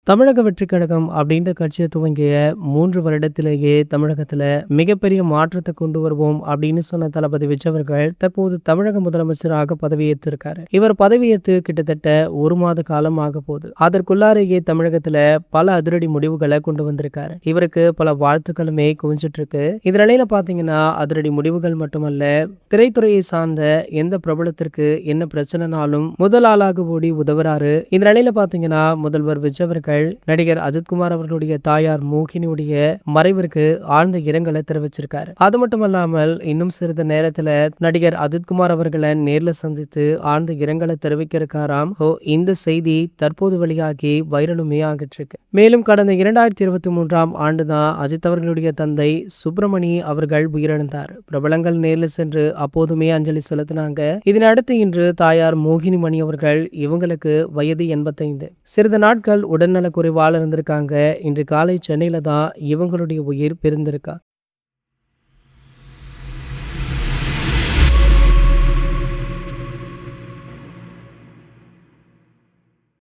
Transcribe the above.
தமிழக வெற்றிக் கழகம் அப்படின்ற கட்சியை துவங்கிய 3 வருடத்திலேயே தமிழகத்துல மிகப்பெரிய மாற்றத்தை கொண்டு வருவோம் அப்படின்னு சொன்ன தளபதி விஜய் அவர்கள் தற்போது தமிழக முதலமைச்சராக பதவியேற்றிருக்காரு. இவர் பதவியேற்று கிட்டத்தட்ட 1 மாத காலம் ஆக போகுது. அதற்குள்ளாரையே தமிழகத்துல பல அதிரடி முடிவுகளை கொண்டு வந்திருக்காரு. இவருக்கு பல வாழ்த்துக்களுமே குவிஞ்சிட்டு இருக்கு. இந்த நிலையில பாத்தீங்கன்னா அதிரடி முடிவுகள் மட்டுமல்ல, திரைத்துறையை சார்ந்த எந்த பிரபலத்திற்கு என்ன பிரச்சனைனாலும் முதல் ஆளாக ஓடி உதவுறாரு. இந்த நிலையில பாத்தீங்கன்னா முதல்வர் விஜய் அவர்கள் நடிகர் அஜித்குமார் அவர்களுடைய தாயார் மோகினியுடைய மறைவிற்கு ஆழ்ந்த இரங்கலை தெரிவிச்சிருக்காரு. அது மட்டுமல்லாமல் இன்னும் சிறிது நேரத்துல நடிகர் அஜித்குமார் அவர்களை நேர்ல சந்தித்து ஆழ்ந்த இரங்கலை தெரிவிக்க இருக்காராம். இந்த செய்தி தற்போது வெளியாகி வைரலுமே ஆகிட்டு இருக்கு. மேலும் கடந்த 2023ஆம் ஆண்டுதான் அஜித் அவர்களுடைய தந்தை சுப்பிரமணி அவர்கள் உயிரிழந்தார். பிரபலங்கள் நேர்ல சென்று அப்போதுமே அஞ்சலி செலுத்தினாங்க. இதனடுத்து இன்று தாயார் மோகினி மணி அவர்கள், இவங்களுக்கு வயது 85. சிறிது நாட்கள் உடல்நல குறைவால் இருந்திருக்காங்க. இன்று காலை சென்னையில தான் இவங்களுடைய உயிர் பிரிந்திருக்கா.